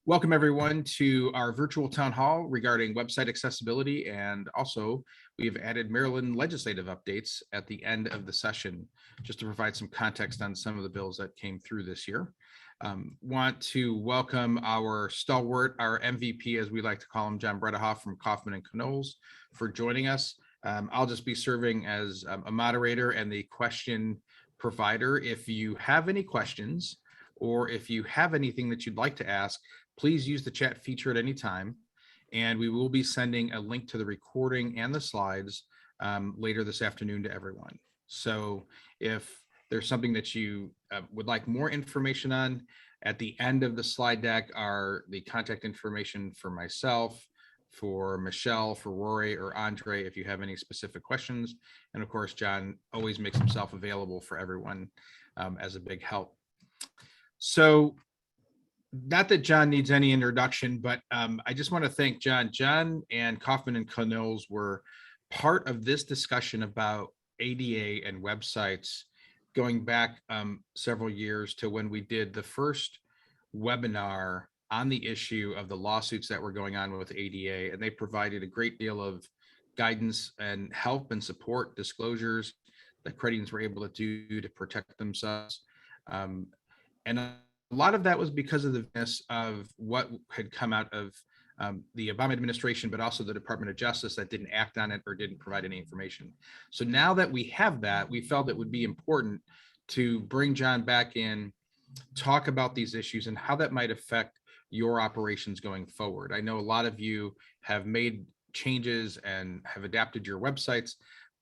Welcome everyone to our virtual town hall regarding website accessibility, and also we have added Maryland legislative updates at the end of the session just to provide some context on some of the bills that came through this year. Want to welcome our stalwart, our MVP as we like to call him, John Bredehoff from Kaufman and Knowles, for joining us. I'll just be serving as a moderator and the question provider. If you have any questions or if you have anything that you'd like to ask, please use the chat feature at any time, and we will be sending a link to the recording and the slides later this afternoon to everyone. So if there's something that you would like more information on, at the end of the slide deck are the contact information for myself, for Michelle, for Rory, or Andre if you have any specific questions. And of course, John always makes himself available for everyone as a big help. So not that John needs any introduction, but I just want to thank John. John and Kaufman and Knowles were part of this discussion about ADA and websites going back several years to when we did the first webinar on the issue of the lawsuits that were going on with ADA, and they provided a great deal of guidance and help and support disclosures that credit unions were able to do to protect themselves. And a lot of that was because of the mess of what had come out of the Obama administration, but also the Department of Justice that didn't act on it or didn't provide any information. So now that we have that, we felt it would be important to bring John back in, talk about these issues and how that might affect your operations going forward. I know a lot of you have made changes and have adapted your websites,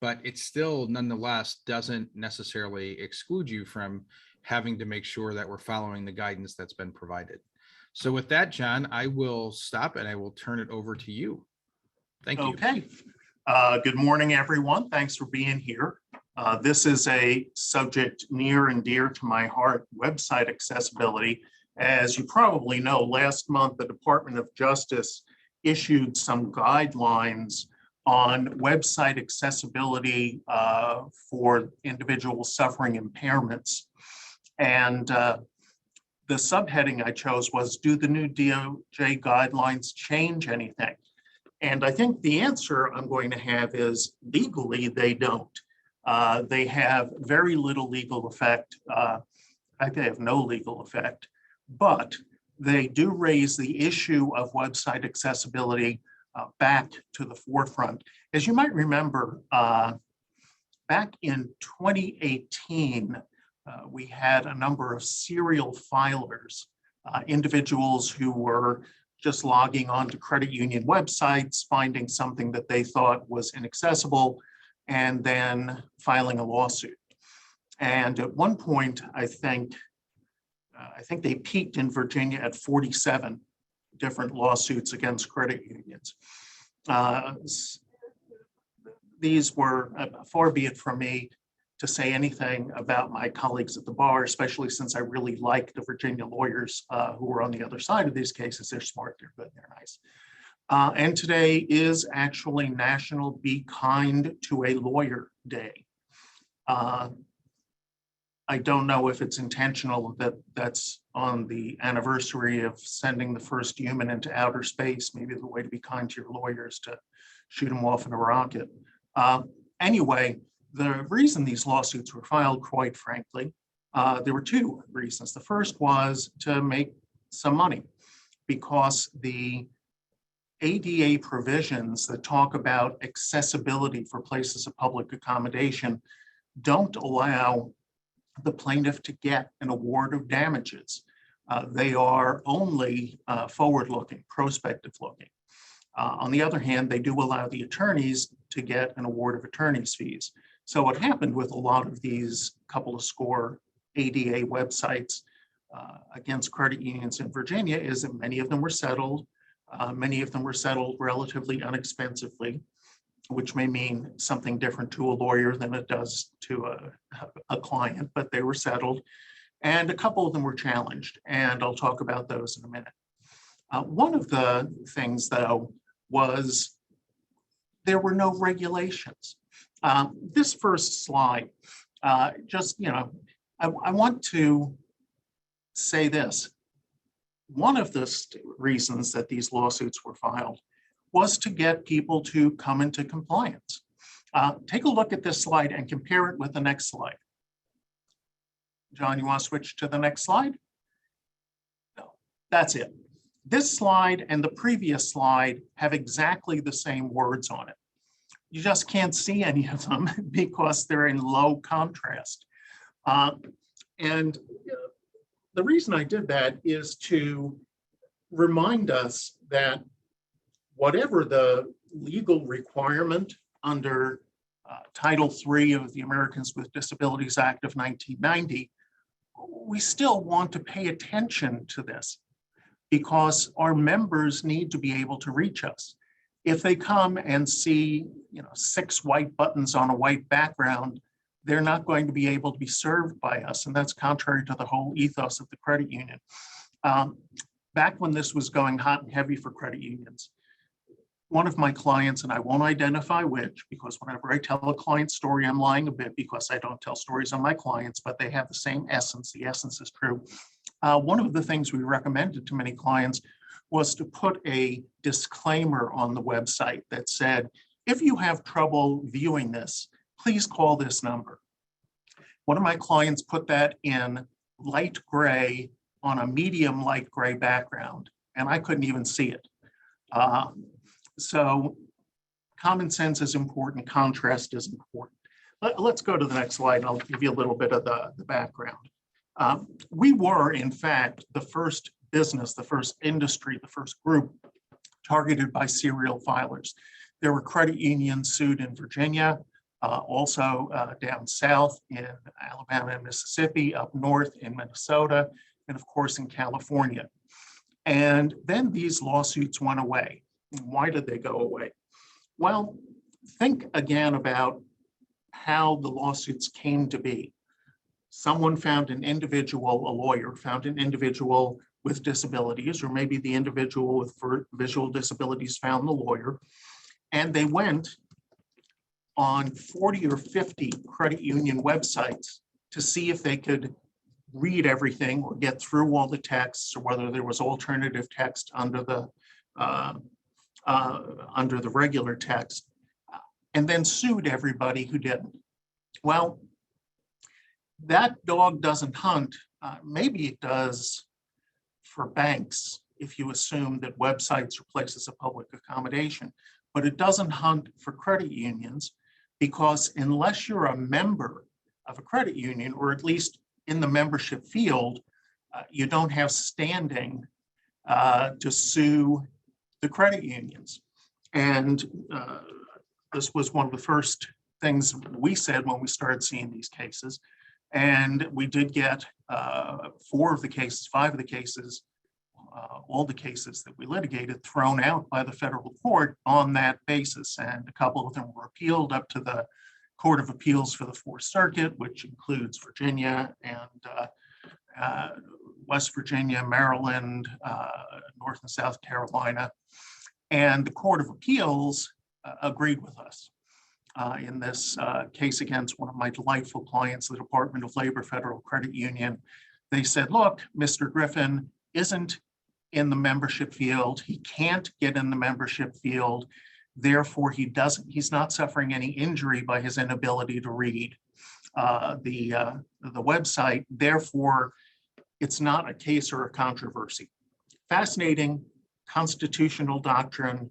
but it still nonetheless doesn't necessarily exclude you from having to make sure that we're following the guidance that's been provided. So with that, John, I will stop and I will turn it over to you. Thank you. Okay. Good morning, everyone. Thanks for being here. This is a subject near and dear to my heart, website accessibility. As you probably know, last month, the Department of Justice issued some guidelines on website accessibility for individuals suffering impairments. And the subheading I chose was, do the new DOJ guidelines change anything? And I think the answer I'm going to have is legally, they don't. They have very little legal effect. I think they have no legal effect, but they do raise the issue of website accessibility back to the forefront. As you might remember, back in 2018, we had a number of serial filers, individuals who were just logging on to credit union websites, finding something that they thought was inaccessible, and then filing a lawsuit. And at one point, I think they peaked in Virginia at 47 different lawsuits against credit unions. These were, far be it from me to say anything about my colleagues at the bar, especially since I really like the Virginia lawyers who are on the other side of these cases. They're smart, they're good, they're nice. And today is actually National Be Kind to a Lawyer Day. I don't know if it's intentional that that's on the anniversary of sending the first human into outer space. Maybe the way to be kind to your lawyer is to shoot them off in a rocket. Anyway, the reason these lawsuits were filed, quite frankly, there were two reasons. The first was to make some money, because the ADA provisions that talk about accessibility for places of public accommodation don't allow the plaintiff to get an award of damages. They are only forward-looking, prospective-looking. On the other hand, they do allow the attorneys to get an award of attorney's fees. So what happened with a lot of these couple of score ADA websites against credit unions in Virginia is that many of them were settled. Many of them were settled relatively inexpensively, which may mean something different to a lawyer than it does to a client, but they were settled. And a couple of them were challenged, and I'll talk about those in a minute. One of the things, though, was there were no regulations. This first slide, I want to say this. one of the reasons that these lawsuits were filed was to get people to come into compliance. Take a look at this slide and compare it with the next slide. John, you want to switch to the next slide? No, that's it. This slide and the previous slide have exactly the same words on it. You just can't see any of them because they're in low contrast. And the reason I did that is to remind us that whatever the legal requirement under Title III of the Americans with Disabilities Act of 1990, we still want to pay attention to this because our members need to be able to reach us. If they come and see, 6 white buttons on a white background, they're not going to be able to be served by us. And that's contrary to the whole ethos of the credit union. Back when this was going hot and heavy for credit unions, one of my clients, and I won't identify which, because whenever I tell a client story, I'm lying a bit because I don't tell stories on my clients, but they have the same essence. The essence is true. One of the things we recommended to many clients was to put a disclaimer on the website that said, if you have trouble viewing this, please call this number. One of my clients put that in light gray on a medium light gray background, and I couldn't even see it. So common sense is important, contrast is important. Let's go to the next slide and I'll give you a little bit of the background. We were, in fact, the first business, the first industry, the first group targeted by serial filers. There were credit unions sued in Virginia, also down south in Alabama and Mississippi, up north in Minnesota, and of course in California. And then these lawsuits went away. Why did they go away? Well, think again about how the lawsuits came to be. Someone found an individual, a lawyer found an individual with disabilities, or maybe the individual with visual disabilities found the lawyer, and they went on 40 or 50 credit union websites to see if they could read everything or get through all the texts, or whether there was alternative text under the regular text, and then sued everybody who didn't. Well, that dog doesn't hunt. Maybe it does for banks if you assume that websites are places of public accommodation, but it doesn't hunt for credit unions, because unless you're a member of a credit union, or at least in the membership field, you don't have standing to sue the credit unions. And this was one of the first things we said when we started seeing these cases. And we did get 5 of the cases, all the cases that we litigated, thrown out by the federal court on that basis. And a couple of them were appealed up to the Court of Appeals for the Fourth Circuit, which includes Virginia and West Virginia, Maryland, North and South Carolina. And the Court of Appeals agreed with us in this case against one of my delightful clients, the Department of Labor Federal Credit Union. They said, look, Mr. Griffin isn't in the membership field. He can't get in the membership field. Therefore, he's not suffering any injury by his inability to read the website. Therefore, it's not a case or a controversy. Fascinating constitutional doctrine,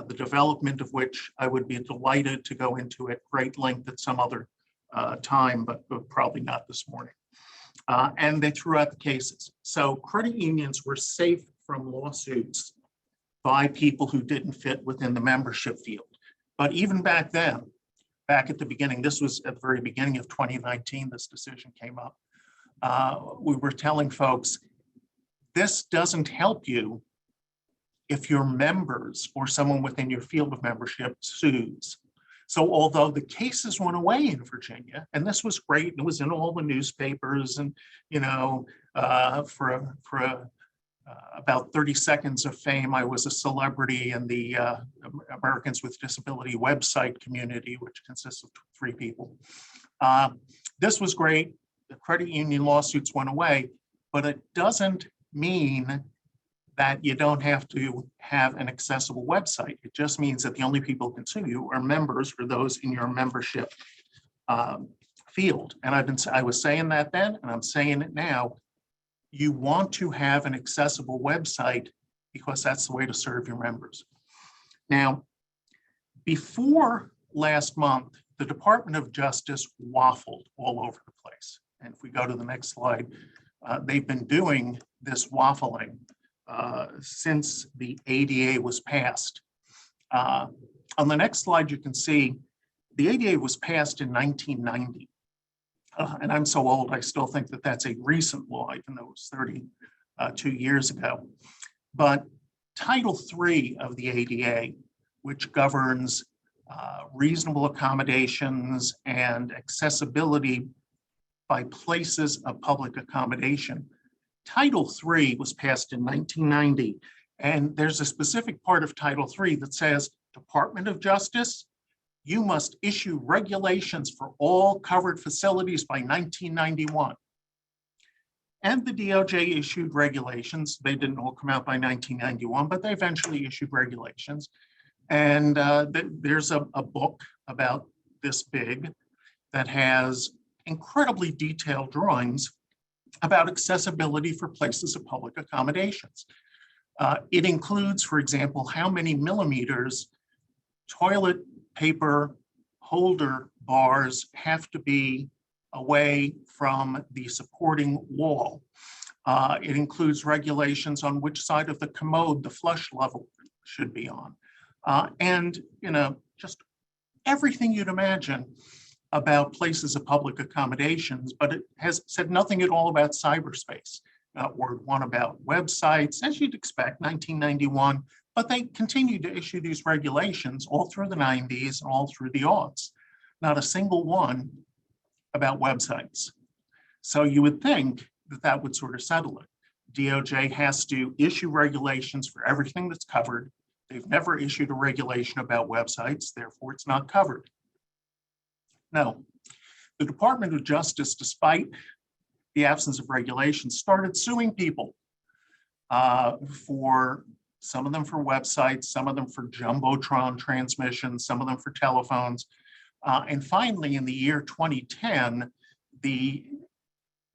the development of which I would be delighted to go into at great length at some other time, but probably not this morning. And they threw out the cases. So credit unions were safe from lawsuits by people who didn't fit within the membership field. But even back then, back at the beginning, this was at the very beginning of 2019, this decision came up. We were telling folks, this doesn't help you if your members or someone within your field of membership sues. So although the cases went away in Virginia, and this was great, and it was in all the newspapers, and for about 30 seconds of fame, I was a celebrity in the Americans with Disability website community, which consists of 3 people. This was great. The credit union lawsuits went away, but it doesn't mean that you don't have to have an accessible website. It just means that the only people who can sue you are members or those in your membership field. And I was saying that then, and I'm saying it now. You want to have an accessible website because that's the way to serve your members. Now, before last month, the Department of Justice waffled all over the place. And if we go to the next slide, they've been doing this waffling since the ADA was passed. On the next slide, you can see the ADA was passed in 1990. And I'm so old, I still think that that's a recent law, even though it was 32 years ago. But Title III of the ADA, which governs reasonable accommodations and accessibility by places of public accommodation. Title III was passed in 1990, and there's a specific part of Title III that says, Department of Justice, you must issue regulations for all covered facilities by 1991. And the DOJ issued regulations. They didn't all come out by 1991, but they eventually issued regulations. And there's a book about this big that has incredibly detailed drawings about accessibility for places of public accommodations. It includes, for example, how many millimeters toilet paper holder bars have to be away from the supporting wall. It includes regulations on which side of the commode the flush level should be on. And, just everything you'd imagine about places of public accommodations, but it has said nothing at all about cyberspace. Word one about websites, as you'd expect, 1991, but they continued to issue these regulations all through the 90s and all through the aughts. Not a single one about websites. So you would think that that would sort of settle it. DOJ has to issue regulations for everything that's covered. They've never issued a regulation about websites, therefore it's not covered. No, the Department of Justice, despite the absence of regulations, started suing people for some of them for websites, some of them for Jumbotron transmissions, some of them for telephones. And finally, in the year 2010, the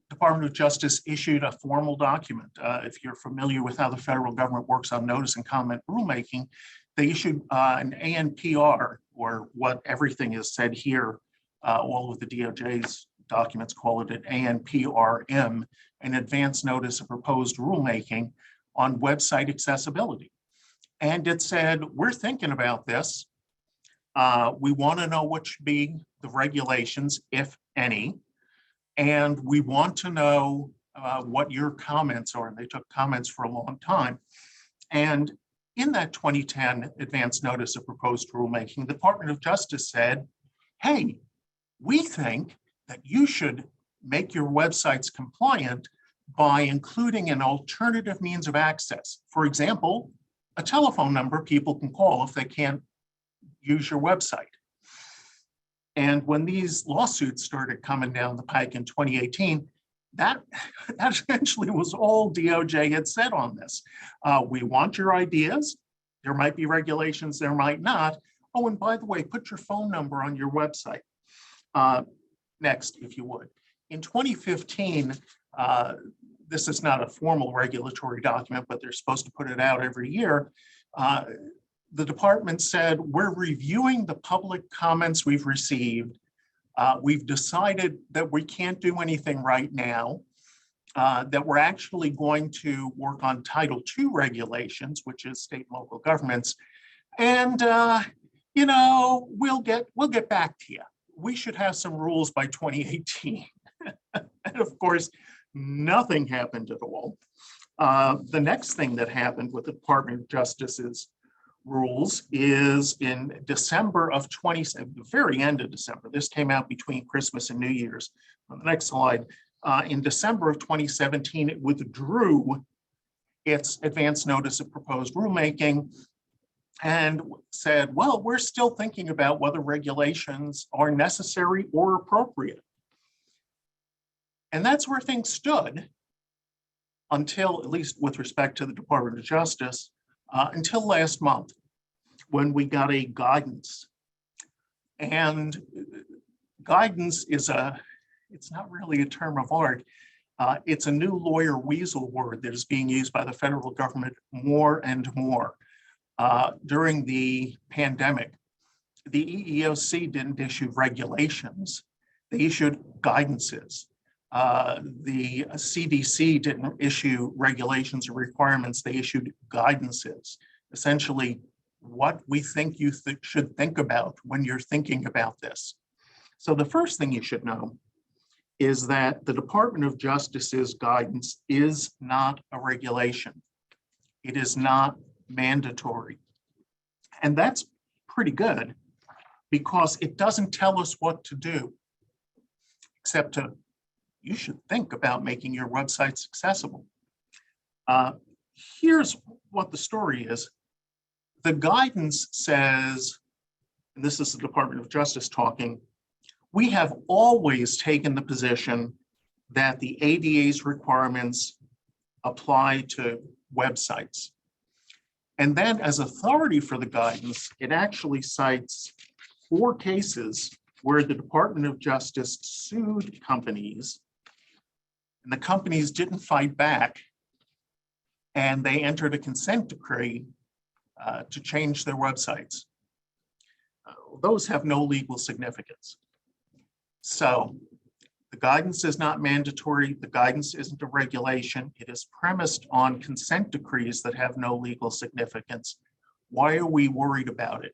Department of Justice issued a formal document. If you're familiar with how the federal government works on notice and comment rulemaking, they issued an ANPR, or what everything is said here, all of the DOJ's documents call it an ANPRM, an advance notice of proposed rulemaking on website accessibility. And it said, we're thinking about this. We want to know what should be the regulations, if any, and we want to know what your comments are. And they took comments for a long time. And in that 2010 advance notice of proposed rulemaking, the Department of Justice said, hey, we think that you should make your websites compliant by including an alternative means of access. For example, a telephone number people can call if they can't use your website. And when these lawsuits started coming down the pike in 2018, that essentially was all DOJ had said on this. We want your ideas. There might be regulations, there might not. Oh, and by the way, put your phone number on your website. Next, if you would. In 2015, this is not a formal regulatory document, but they're supposed to put it out every year. The department said, we're reviewing the public comments we've received. We've decided that we can't do anything right now, that we're actually going to work on Title II regulations, which is state and local governments. And, we'll get back to you. We should have some rules by 2018. And of course, nothing happened at all. The next thing that happened with the Department of Justice's rules is in December of the very end of December. This came out between Christmas and New Year's. On the next slide, in December of 2017, it withdrew its advance notice of proposed rulemaking and said, well, we're still thinking about whether regulations are necessary or appropriate. And that's where things stood until, at least with respect to the Department of Justice, until last month, when we got a guidance. And guidance is it's not really a term of art. It's a new lawyer weasel word that is being used by the federal government more and more. During the pandemic, the EEOC didn't issue regulations, they issued guidances. The CDC didn't issue regulations or requirements, they issued guidances. Essentially, what we think you should think about when you're thinking about this. So the first thing you should know is that the Department of Justice's guidance is not a regulation. It is not mandatory. And that's pretty good because it doesn't tell us what to do, except you should think about making your websites accessible. Here's what the story is. The guidance says, and this is the Department of Justice talking, we have always taken the position that the ADA's requirements apply to websites. And then as authority for the guidance, it actually cites 4 cases where the Department of Justice sued companies, and the companies didn't fight back, and they entered a consent decree to change their websites. Those have no legal significance. So the guidance is not mandatory. The guidance isn't a regulation. It is premised on consent decrees that have no legal significance. Why are we worried about it?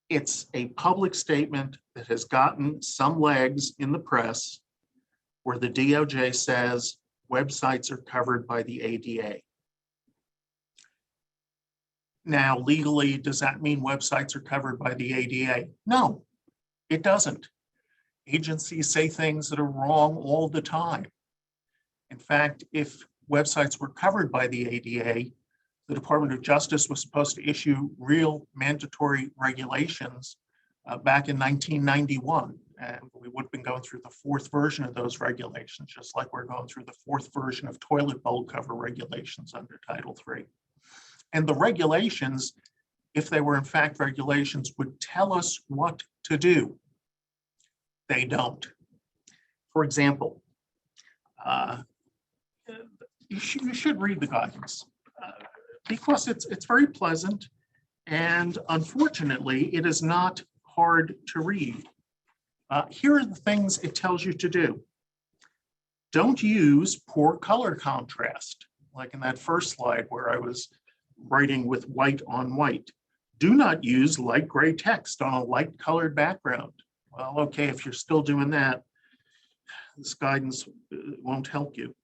It's a public statement that has gotten some legs in the press where the DOJ says websites are covered by the ADA. Now, legally, does that mean websites are covered by the ADA? No, it doesn't. Agencies say things that are wrong all the time. In fact, if websites were covered by the ADA, the Department of Justice was supposed to issue real mandatory regulations back in 1991. And we would have been going through the 4th version of those regulations, just like we're going through the 4th version of toilet bowl cover regulations under Title III. And the regulations, if they were in fact regulations, would tell us what to do. They don't. For example, you should read the guidance because it's very pleasant, and unfortunately, it is not hard to read. Here are the things it tells you to do. Don't use poor color contrast, like in that first slide where I was writing with white on white. Do not use light gray text on a light colored background. Well, okay, if you're still doing that, this guidance won't help you.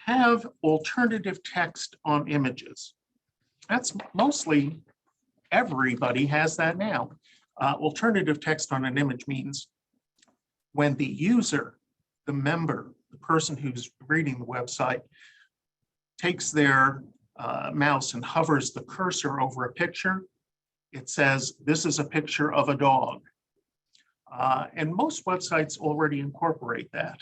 Have alternative text on images. That's mostly everybody has that now. Alternative text on an image means when the user, the member, the person who's reading the website takes their mouse and hovers the cursor over a picture, it says, this is a picture of a dog. And most websites already incorporate that.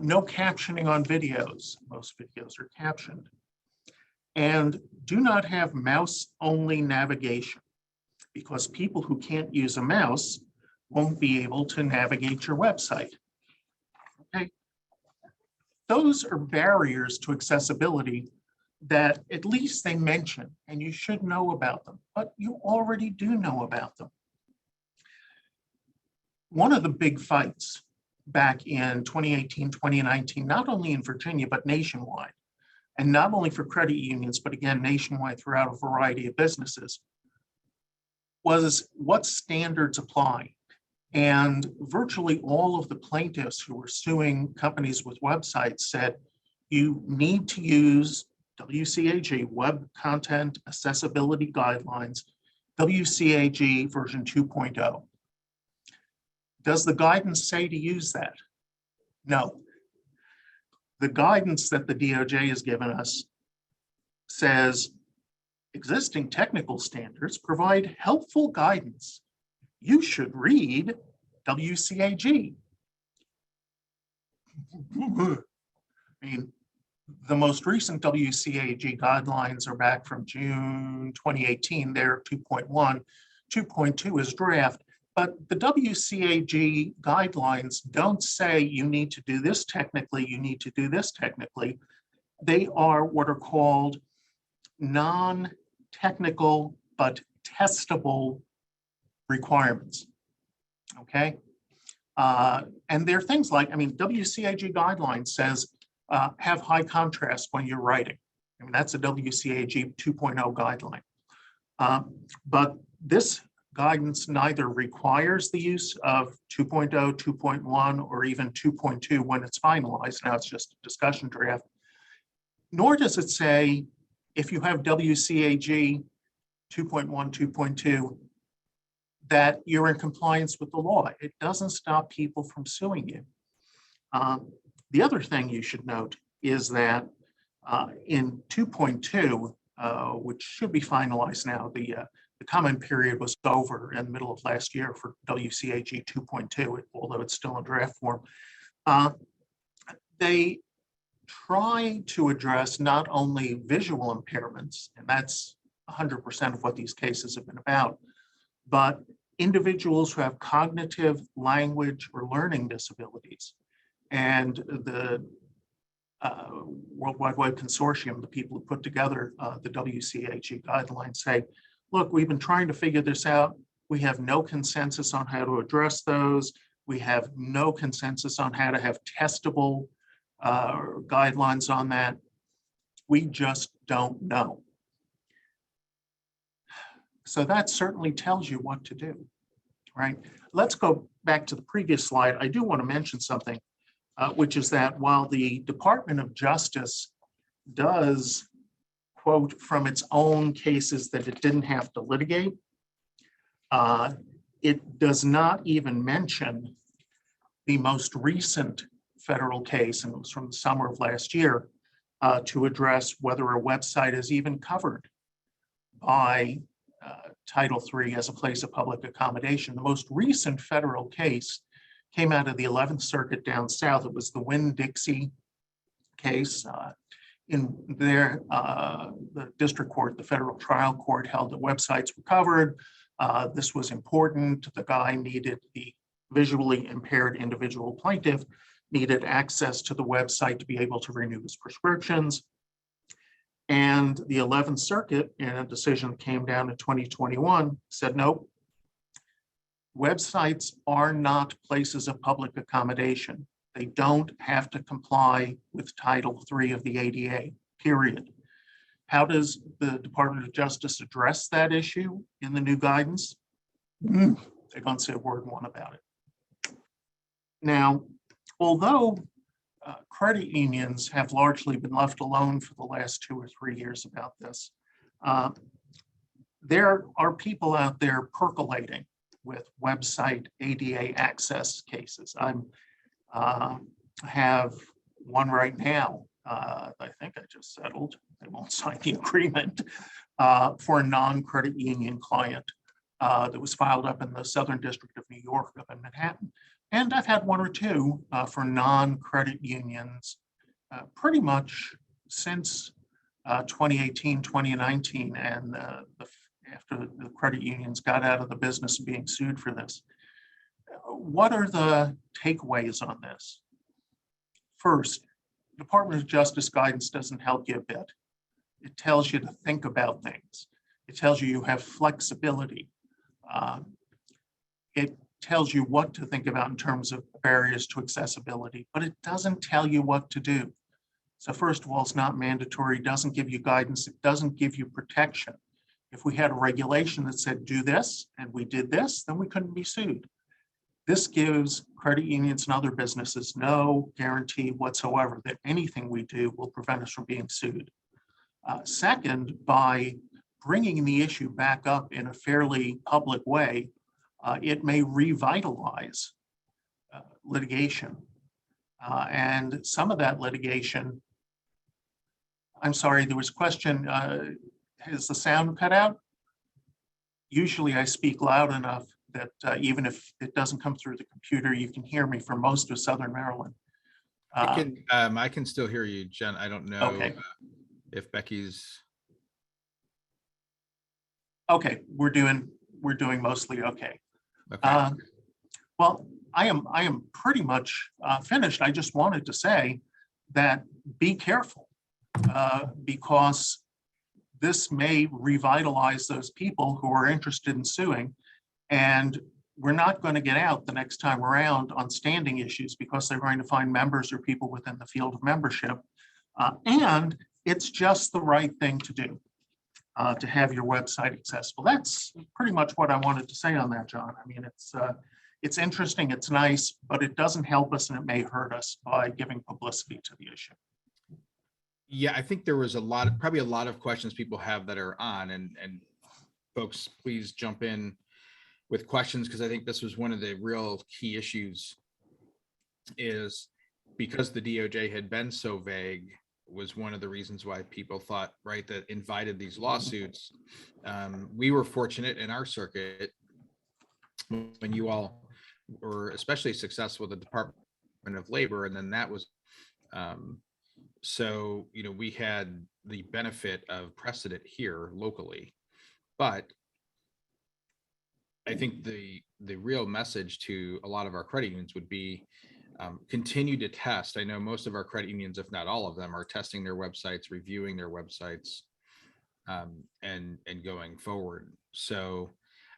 No captioning on videos. Most videos are captioned. And do not have mouse-only navigation, because people who can't use a mouse won't be able to navigate your website. Okay. Those are barriers to accessibility that at least they mention, and you should know about them, but you already do know about them. One of the big fights back in 2018, 2019, not only in Virginia, but nationwide, and not only for credit unions, but again, nationwide throughout a variety of businesses, was what standards apply. And virtually all of the plaintiffs who were suing companies with websites said, you need to use WCAG, Web Content Accessibility Guidelines, WCAG version 2.0. Does the guidance say to use that? No. The guidance that the DOJ has given us says existing technical standards provide helpful guidance. You should read WCAG. I mean, the most recent WCAG guidelines are back from June 2018. They're 2.1. 2.2 is draft, but the WCAG guidelines don't say you need to do this technically, you need to do this technically. They are what are called non-technical but testable requirements. Okay. And there are things like, I mean, WCAG guidelines says have high contrast when you're writing. I mean, that's a WCAG 2.0 guideline. But this guidance neither requires the use of 2.0, 2.1, or even 2.2 when it's finalized. Now it's just a discussion draft. Nor does it say if you have WCAG 2.1, 2.2, that you're in compliance with the law. It doesn't stop people from suing you. The other thing you should note is that in 2.2, which should be finalized now, the comment period was over in the middle of last year for WCAG 2.2, although it's still in draft form. They try to address not only visual impairments, and that's 100% of what these cases have been about, but individuals who have cognitive, language, or learning disabilities. And the World Wide Web Consortium, the people who put together the WCAG guidelines, say, look, we've been trying to figure this out. We have no consensus on how to address those. We have no consensus on how to have testable guidelines on that. We just don't know. So that certainly tells you what to do, right? Let's go back to the previous slide. I do want to mention something, which is that while the Department of Justice does quote from its own cases that it didn't have to litigate, it does not even mention the most recent federal case, and it was from the summer of last year, to address whether a website is even covered by Title III as a place of public accommodation. The most recent federal case came out of the 11th Circuit down south. It was the Winn-Dixie case. In there, the district court, the federal trial court, held that websites were covered. This was important. The guy needed, the visually impaired individual plaintiff needed access to the website to be able to renew his prescriptions. And the 11th Circuit, in a decision that came down in 2021, said, nope, websites are not places of public accommodation. They don't have to comply with Title III of the ADA, period. How does the Department of Justice address that issue in the new guidance? They don't say a word one about it. Now, although credit unions have largely been left alone for the last 2 or 3 years about this, there are people out there percolating with website ADA access cases. I have one right now. I think I just settled. They won't sign the agreement for a non-credit union client that was filed up in the Southern District of New York up in Manhattan. And I've had 1 or 2 for non-credit unions pretty much since 2018, 2019, and after the credit unions got out of the business of being sued for this. What are the takeaways on this? First, Department of Justice guidance doesn't help you a bit. It tells you to think about things. It tells you have flexibility. It tells you what to think about in terms of barriers to accessibility, but it doesn't tell you what to do. So first of all, it's not mandatory, it doesn't give you guidance, it doesn't give you protection. If we had a regulation that said do this and we did this, then we couldn't be sued. This gives credit unions and other businesses no guarantee whatsoever that anything we do will prevent us from being sued. Second, by bringing the issue back up in a fairly public way, it may revitalize litigation. And some of that litigation, I'm sorry, there was a question, has the sound cut out? Usually I speak loud enough that even if it doesn't come through the computer, you can hear me for most of Southern Maryland. I can still hear you, Jen. I don't know Okay. if Becky's. Okay, we're doing mostly okay. Okay. Well, I am pretty much finished. I just wanted to say that be careful because this may revitalize those people who are interested in suing, and we're not going to get out the next time around on standing issues because they're going to find members or people within the field of membership. And it's just the right thing to do to have your website accessible. That's pretty much what I wanted to say on that, John. I mean, it's interesting, it's nice, but it doesn't help us and it may hurt us by giving publicity to the issue. Yeah, I think there was probably a lot of questions people have that are on, and folks, please jump in with questions, because I think this was one of the real key issues, is because the DOJ had been so vague, was one of the reasons why people thought, right, that invited these lawsuits. We were fortunate in our circuit when you all were especially successful with the Department of Labor, and then that was so, you know, we had the benefit of precedent here locally. But I think the real message to a lot of our credit unions would be continue to test. I know most of our credit unions, if not all of them, are testing their websites, reviewing their websites, and going forward. So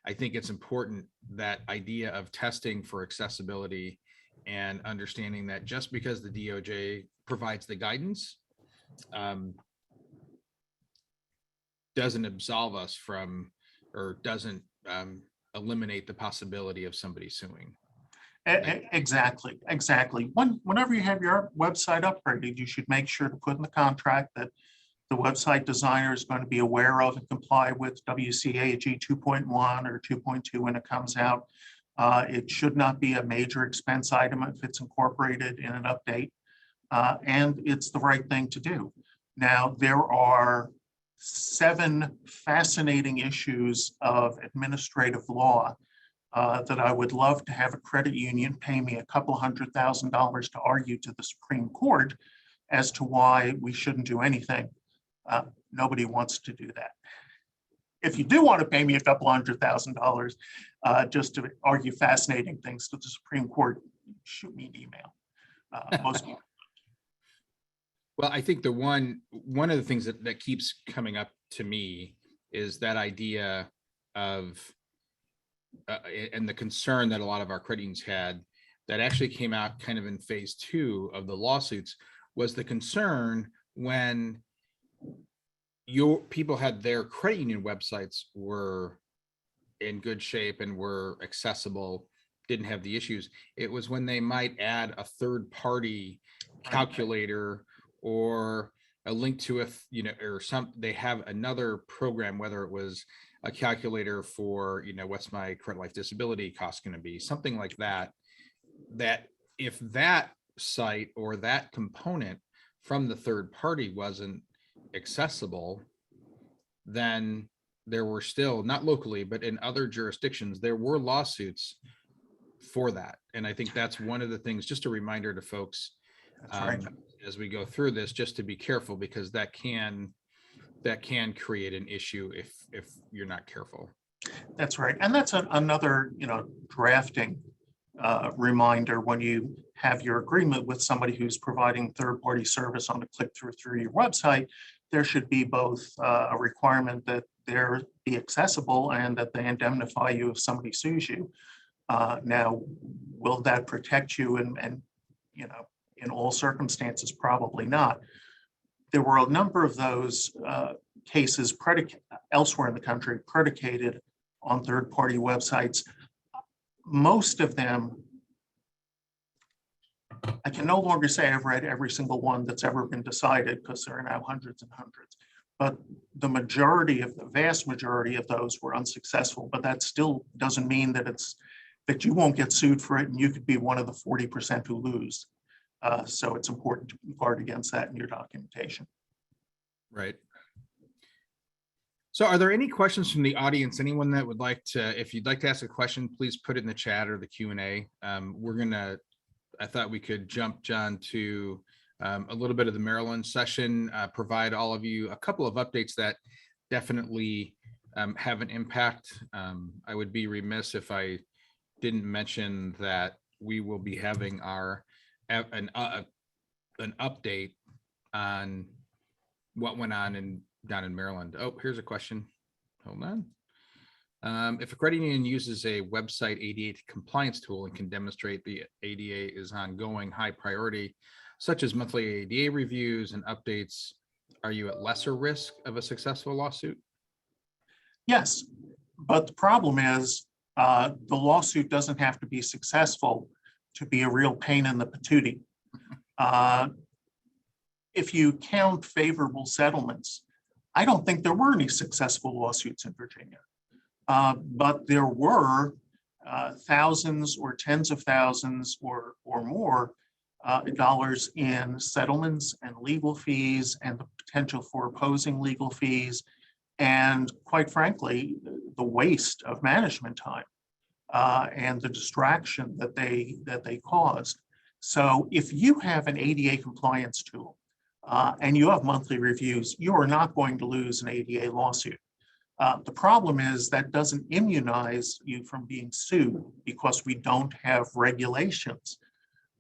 I think it's important, that idea of testing for accessibility and understanding that just because the DOJ provides the guidance doesn't absolve us from, or doesn't eliminate the possibility of somebody suing. Exactly. Whenever you have your website upgraded, you should make sure to put in the contract that the website designer is going to be aware of and comply with WCAG 2.1 or 2.2 when it comes out. It should not be a major expense item if it's incorporated in an update, and it's the right thing to do. Now, there are 7 fascinating issues of administrative law that I would love to have a credit union pay me a couple $100,000 to argue to the Supreme Court as to why we shouldn't do anything. Nobody wants to do that. If you do want to pay me a couple $100,000 just to argue fascinating things to the Supreme Court, shoot me an email. Most people. Well, I think one of the things that keeps coming up to me is that idea of and the concern that a lot of our credit unions had, that actually came out kind of in phase 2 of the lawsuits, was the concern when your people had their credit union websites were in good shape and were accessible, didn't have the issues. It was when they might add a third party calculator or a link to or they have another program, whether it was a calculator for, what's my current life disability cost going to be, something like that, that if that site or that component from the third party wasn't accessible, then there were still, not locally, but in other jurisdictions, there were lawsuits for that. And I think that's one of the things, just a reminder to folks as we go through this, just to be careful, because that can create an issue if you're not careful. That's right. And that's another, drafting reminder when you have your agreement with somebody who's providing third-party service on a click-through through your website. There should be both a requirement that there be accessible and that they indemnify you if somebody sues you. Now, will that protect you? And in all circumstances, probably not. There were a number of those cases elsewhere in the country predicated on third-party websites. Most of them, I can no longer say I've read every single one that's ever been decided, because there are now hundreds and hundreds. But the vast majority of those were unsuccessful. But that still doesn't mean that you won't get sued for it, and you could be one of the 40% who lose. So it's important to guard against that in your documentation. Right. So are there any questions from the audience? Anyone that would like to, if you'd like to ask a question, please put it in the chat or the Q&A. We're going to I thought we could jump, John, to a little bit of the Maryland session, provide all of you a couple of updates that definitely have an impact. I would be remiss if I didn't mention that we will be having an update on what went on down in Maryland. Oh, here's a question. Hold on. If a credit union uses a website ADA compliance tool and can demonstrate the ADA is ongoing high priority, such as monthly ADA reviews and updates, are you at lesser risk of a successful lawsuit? Yes, but the problem is the lawsuit doesn't have to be successful to be a real pain in the patootie. If you count favorable settlements, I don't think there were any successful lawsuits in Virginia. But there were thousands or tens of thousands or more dollars in settlements and legal fees and the potential for opposing legal fees, and quite frankly, the waste of management time and the distraction that they caused. So if you have an ADA compliance tool and you have monthly reviews, you are not going to lose an ADA lawsuit. The problem is that doesn't immunize you from being sued because we don't have regulations.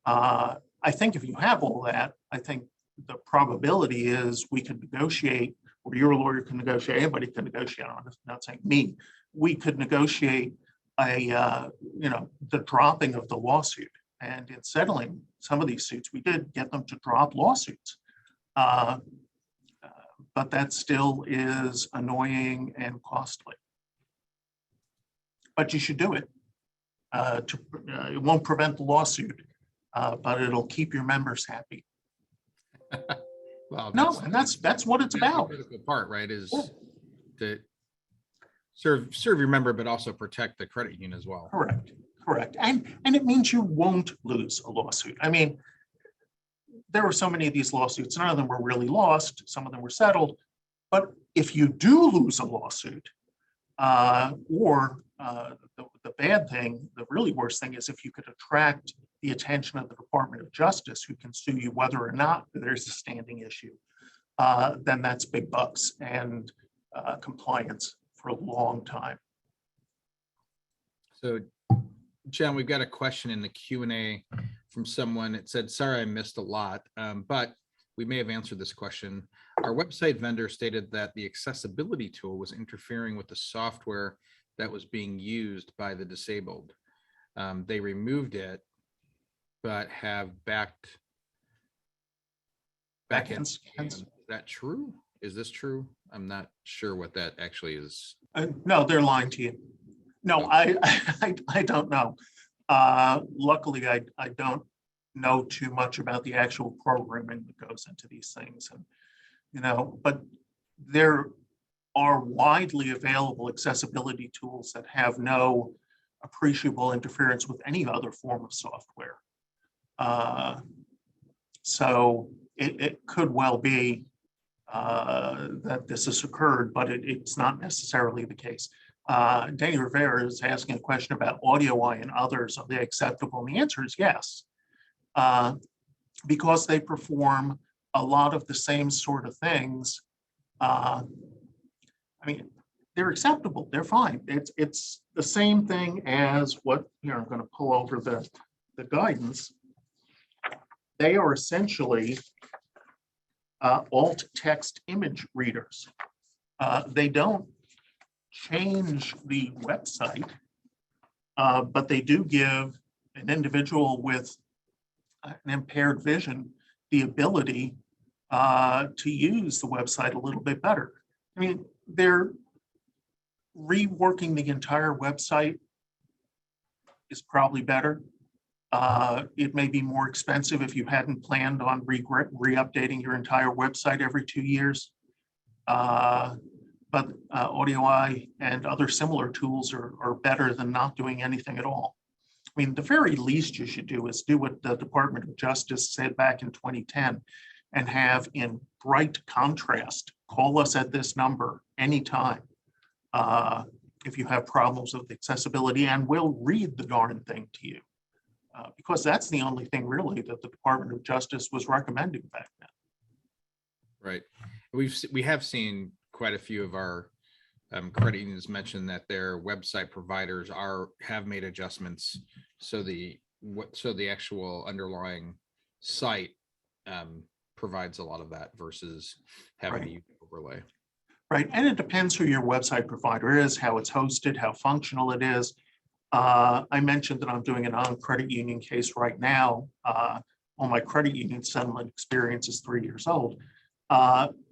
I think if you have all that, I think the probability is we can negotiate, or your lawyer can negotiate, anybody can negotiate on it, not saying me, we could negotiate the dropping of the lawsuit. And in settling some of these suits, we did get them to drop lawsuits. But that still is annoying and costly. But you should do it. It won't prevent the lawsuit, but it'll keep your members happy. Well, no, and that's what it's about. The critical part, right, is to serve your member, but also protect the credit union as well. Correct. And it means you won't lose a lawsuit. I mean, there were so many of these lawsuits, none of them were really lost, some of them were settled. But if you do lose a lawsuit, or the bad thing, the really worst thing is if you could attract the attention of the Department of Justice, who can sue you whether or not there's a standing issue, then that's big bucks and compliance for a long time. So, John, we've got a question in the Q&A from someone. It said, sorry, I missed a lot, but we may have answered this question. Our website vendor stated that the accessibility tool was interfering with the software that was being used by the disabled. They removed it, but have backends. Is that true? Is this true? I'm not sure what that actually is. No, they're lying to you. No, I don't know. Luckily, I don't know too much about the actual programming that goes into these things, and but there are widely available accessibility tools that have no appreciable interference with any other form of software. So it could well be that this has occurred, but it's not necessarily the case. Danny Rivera is asking a question about AudioEye and others. Are they acceptable? And the answer is yes, because they perform a lot of the same sort of things. I mean, they're acceptable. They're fine. It's the same thing as what, I'm going to pull over the guidance. They are essentially alt text image readers. They don't change the website, but they do give an individual with an impaired vision the ability to use the website a little bit better. I mean, they're reworking the entire website is probably better. It may be more expensive if you hadn't planned on re-updating your entire website every 2 years. But AudioEye and other similar tools are better than not doing anything at all. I mean, the very least you should do is do what the Department of Justice said back in 2010 and have in bright contrast, call us at this number anytime if you have problems with accessibility, and we'll read the darn thing to you. because that's the only thing really that the Department of Justice was recommending back then. Right. We have seen quite a few of our credit unions mention that their website providers have made adjustments. So the actual underlying site provides a lot of that versus having to use overlay. Right. And it depends who your website provider is, how it's hosted, how functional it is. I mentioned that I'm doing a non-credit union case right now. Well, my credit union settlement experience is 3 years old.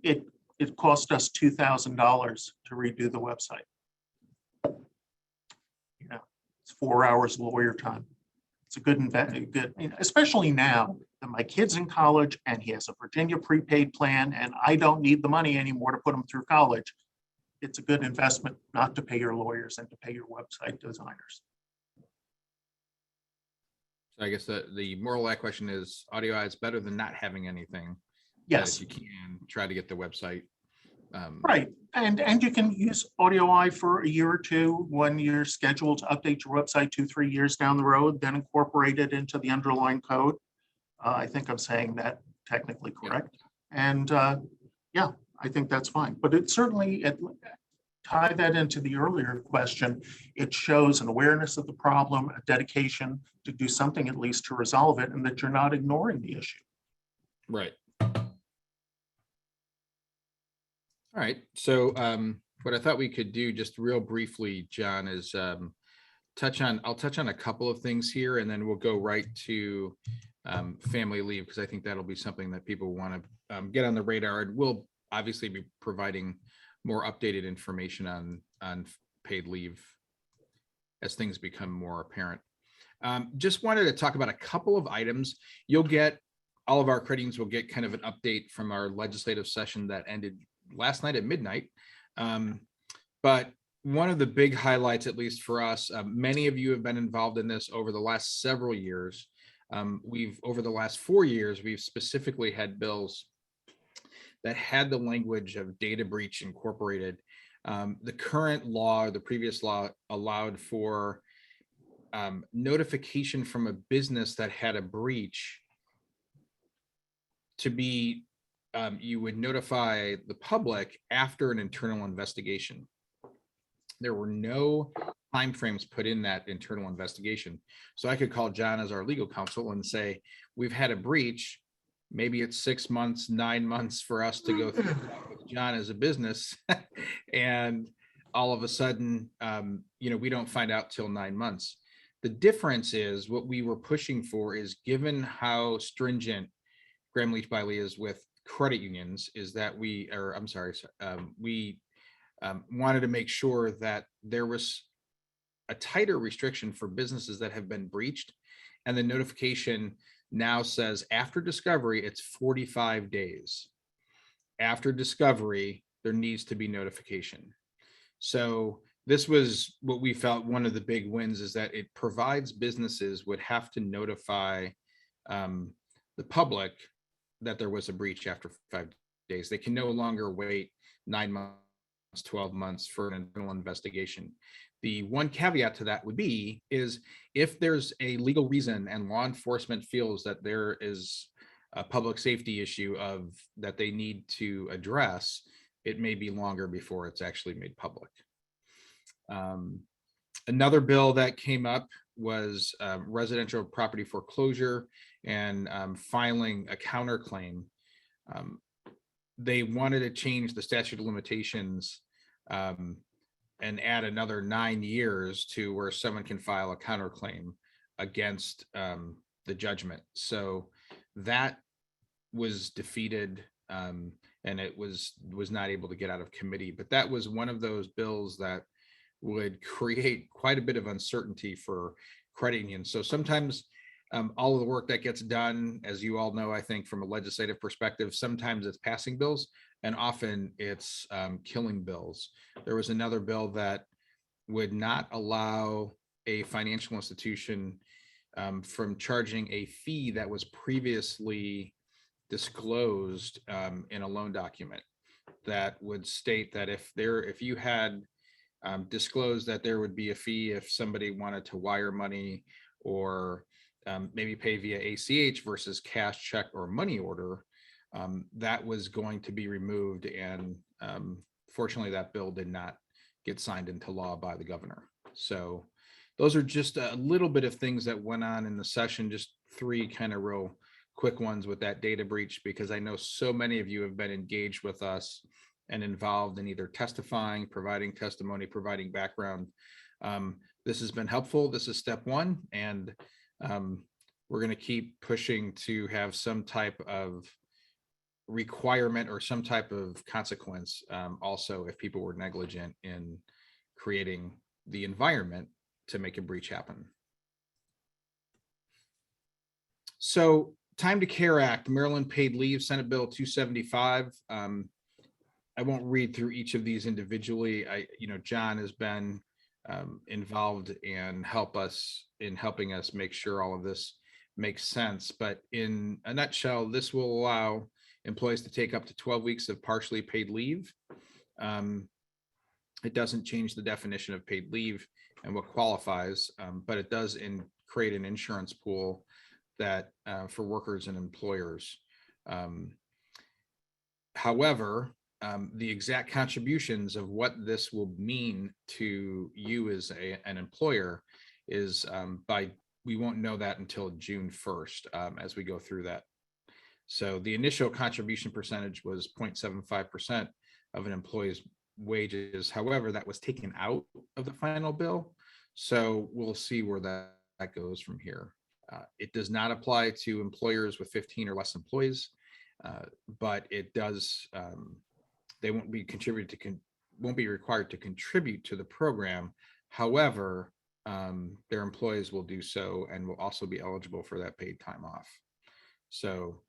It cost us $2,000 to redo the website. You know, it's 4 hours lawyer time. It's a good especially now that my kid's in college and he has a Virginia prepaid plan and I don't need the money anymore to put him through college. It's a good investment not to pay your lawyers and to pay your website designers. So I guess the moral of that question is audio is better than not having anything. Yes. If you can try to get the website. Right. And you can use AudioEye for a year or two when you're scheduled to update your website 2-3 years down the road, then incorporate it into the underlying code. I think I'm saying that technically correct. Yeah. And yeah, I think that's fine. But it certainly, tie that into the earlier question, it shows an awareness of the problem, a dedication to do something at least to resolve it, and that you're not ignoring the issue. Right. All right. So what I thought we could do just real briefly, John, is I'll touch on a couple of things here, and then we'll go right to family leave, because I think that'll be something that people want to get on the radar. And we'll obviously be providing more updated information on paid leave as things become more apparent. Just wanted to talk about a couple of items. All of our credit unions will get kind of an update from our legislative session that ended last night at midnight. But one of the big highlights, at least for us, many of you have been involved in this over the last several years. Over the last 4 years, we've specifically had bills that had the language of data breach incorporated. The current law, the previous law, allowed for notification from a business that had a breach to be, you would notify the public after an internal investigation. There were no timeframes put in that internal investigation. So I could call John as our legal counsel and say, we've had a breach. Maybe it's 6 months, 9 months for us to go through with John as a business. And all of a sudden, we don't find out till 9 months. The difference is what we were pushing for is, given how stringent Graham Leach Biley is with credit unions, is that we wanted to make sure that there was a tighter restriction for businesses that have been breached. And the notification now says after discovery, it's 45 days. After discovery, there needs to be notification. So this was what we felt one of the big wins, is that it provides businesses would have to notify the public that there was a breach after 5 days. They can no longer wait 9 months, 12 months for an internal investigation. The one caveat to that would be is if there's a legal reason and law enforcement feels that there is a public safety issue that they need to address, it may be longer before it's actually made public. Another bill that came up was residential property foreclosure and filing a counterclaim. They wanted to change the statute of limitations and add another 9 years to where someone can file a counterclaim against the judgment. So that was defeated, and it was not able to get out of committee. But that was one of those bills that would create quite a bit of uncertainty for credit unions. So sometimes all of the work that gets done, as you all know, I think from a legislative perspective, sometimes it's passing bills and often it's killing bills. There was another bill that would not allow a financial institution from charging a fee that was previously disclosed in a loan document, that would state that if you had disclosed that there would be a fee if somebody wanted to wire money or maybe pay via ACH versus cash, check, or money order, that was going to be removed. And fortunately, that bill did not get signed into law by the governor. So those are just a little bit of things that went on in the session, just three kind of real quick ones with that data breach, because I know so many of you have been engaged with us and involved in either testifying, providing testimony, providing background. This has been helpful. This is step one, and we're going to keep pushing to have some type of requirement or some type of consequence also if people were negligent in creating the environment to make a breach happen. So Time to Care Act, Maryland Paid Leave, Senate Bill 275. I won't read through each of these individually. John has been involved and helping us make sure all of this makes sense. But in a nutshell, this will allow employees to take up to 12 weeks of partially paid leave. It doesn't change the definition of paid leave and what qualifies, but it does create an insurance pool that for workers and employers. However, the exact contributions of what this will mean to you as an employer is we won't know that until June 1st as we go through that. So the initial contribution percentage was 0.75% of an employee's wages. However, that was taken out of the final bill. So we'll see where that goes from here. It does not apply to employers with 15 or less employees, but it does. They won't be required to contribute to the program. However, their employees will do so and will also be eligible for that paid time off. So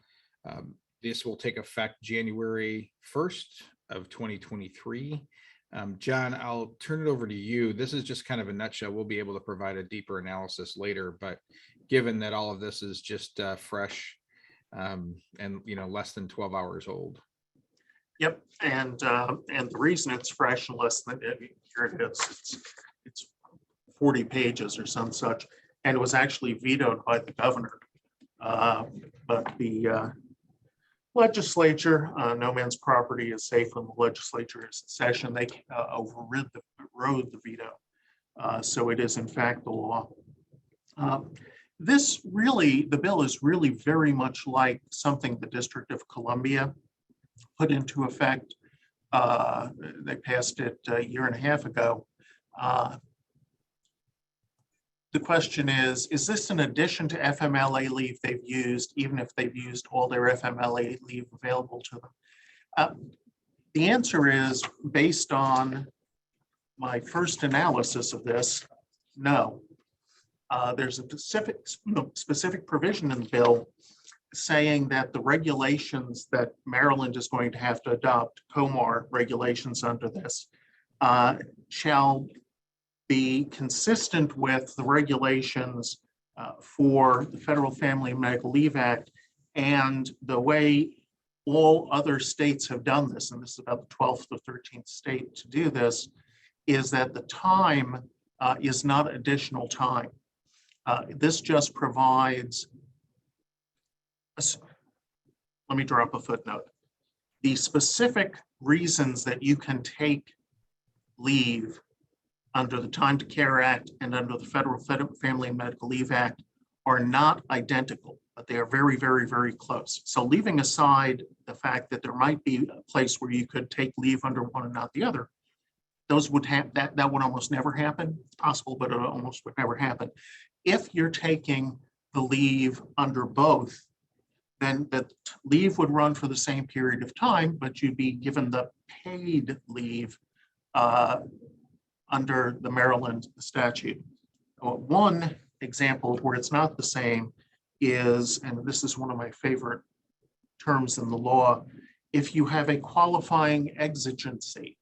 this will take effect January 1st of 2023. John, I'll turn it over to you. This is just kind of a nutshell. We'll be able to provide a deeper analysis later, but given that all of this is just fresh and less than 12 hours old. Yep, and the reason it's fresh and less than here it is. It's 40 pages or some such, and it was actually vetoed by the governor. But the legislature, no man's property is safe when the legislature is in session. They overrode the veto, so it is in fact the law. The bill is really very much like something the District of Columbia put into effect. They passed it a year and a half ago. The question is this in addition to FMLA leave they've used, even if they've used all their FMLA leave available to them? The answer is, based on my first analysis of this, no. There's a specific provision in the bill saying that the regulations that Maryland is going to have to adopt, COMAR regulations under this, shall be consistent with the regulations for the Federal Family and Medical Leave Act and the way all other states have done this, and this is about the 12th or 13th state to do this, is that the time is not additional time. This just provides, let me drop a footnote. The specific reasons that you can take leave under the Time to Care Act and under the Federal Family and Medical Leave Act are not identical, but they are very, very, very close. So leaving aside the fact that there might be a place where you could take leave under one and not the other, those would have that would almost never happen. It's possible, but it almost would never happen. If you're taking the leave under both, then the leave would run for the same period of time, but you'd be given the paid leave under the Maryland statute. One example where it's not the same is, and this is one of my favorite terms in the law, if you have a qualifying exigency.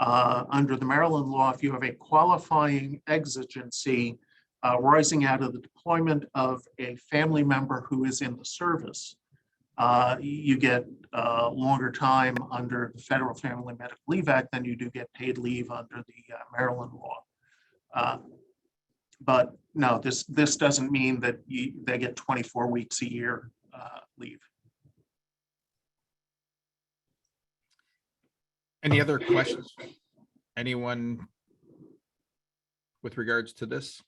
Under the Maryland law, if you have a qualifying exigency rising out of the deployment of a family member who is in the service, you get longer time under the Federal Family and Medical Leave Act than you do get paid leave under the Maryland law. But no, this doesn't mean that they get 24 weeks a year leave. Any other questions? Anyone with regards to this?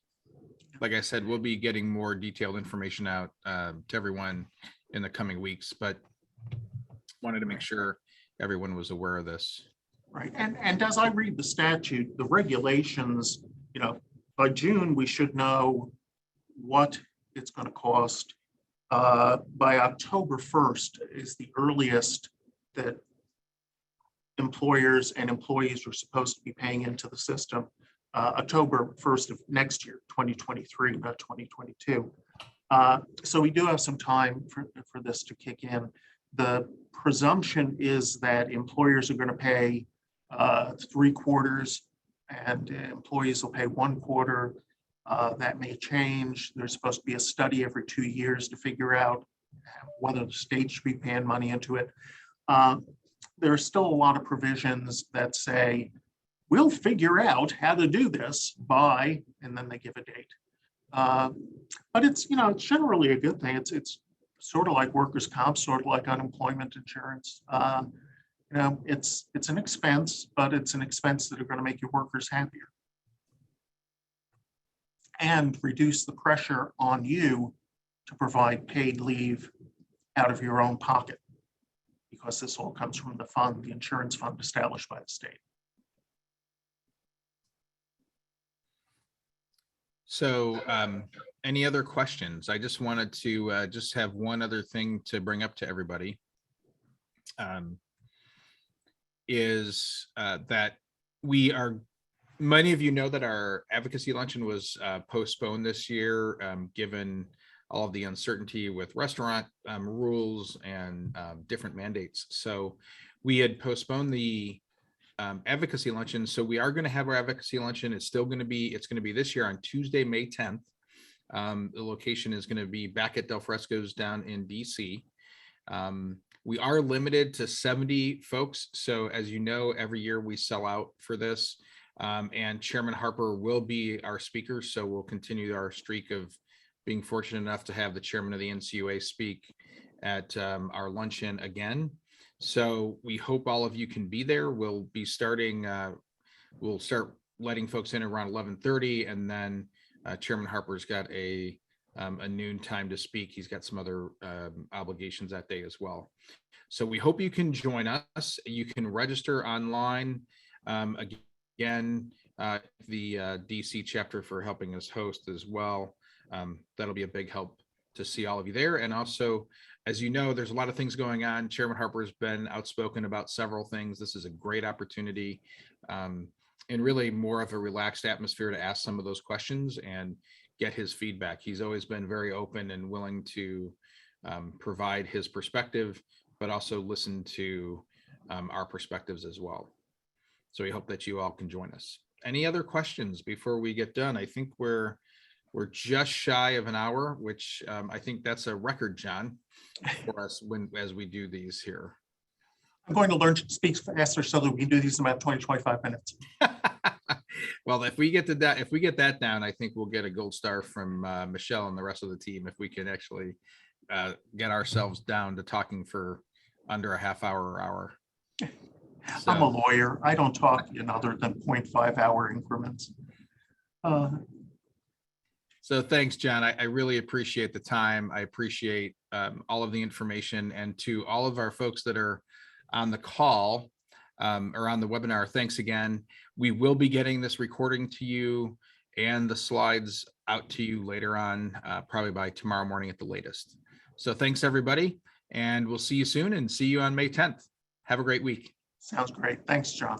Like I said, we'll be getting more detailed information out to everyone in the coming weeks, but wanted to make sure everyone was aware of this. Right, and as I read the statute, the regulations, by June, we should know what it's going to cost. By October 1st is the earliest that employers and employees are supposed to be paying into the system. October 1st of next year, 2023, not 2022. So we do have some time for this to kick in. The presumption is that employers are going to pay 3/4 and employees will pay 1/4. That may change. There's supposed to be a study every 2 years to figure out whether the state should be paying money into it. There are still a lot of provisions that say, we'll figure out how to do this by, and then they give a date. But it's generally a good thing. It's sort of like workers' comp, sort of like unemployment insurance. It's an expense, but it's an expense that are going to make your workers happier and reduce the pressure on you to provide paid leave out of your own pocket, because this all comes from the fund, the insurance fund established by the state. So any other questions? I just wanted to just have one other thing to bring up to everybody. Is that many of you know that our advocacy luncheon was postponed this year, given all of the uncertainty with restaurant rules and different mandates. So we had postponed the advocacy luncheon. So we are going to have our advocacy luncheon. It's going to be this year on Tuesday, May 10th. The location is going to be back at Del Fresco's down in DC. We are limited to 70 folks. So as you know, every year we sell out for this. And Chairman Harper will be our speaker. So we'll continue our streak of being fortunate enough to have the chairman of the NCUA speak at our luncheon again. So we hope all of you can be there. We'll be starting, we'll start letting folks in around 11:30, and then Chairman Harper's got a noon time to speak. He's got some other obligations that day as well. So we hope you can join us. You can register online. Again, the DC chapter for helping us host as well. That'll be a big help to see all of you there. And also, as you know, there's a lot of things going on. Chairman Harper's been outspoken about several things. This is a great opportunity and really more of a relaxed atmosphere to ask some of those questions and get his feedback. He's always been very open and willing to provide his perspective, but also listen to our perspectives as well. So we hope that you all can join us. Any other questions before we get done? I think we're just shy of an hour, which I think that's a record, John, for us as we do these here. I'm going to learn to speak faster so that we can do these in about 20-25 minutes. Well, if we get that down, I think we'll get a gold star from Michelle and the rest of the team if we can actually get ourselves down to talking for under a half hour or hour. So, I'm a lawyer. I don't talk in other than 0.5 hour increments. So thanks, John. I really appreciate the time. I appreciate all of the information, and to all of our folks that are on the call or on the webinar, thanks again. We will be getting this recording to you and the slides out to you later on, probably by tomorrow morning at the latest. So thanks, everybody, and we'll see you soon and see you on May 10th. Have a great week. Sounds great. Thanks, John.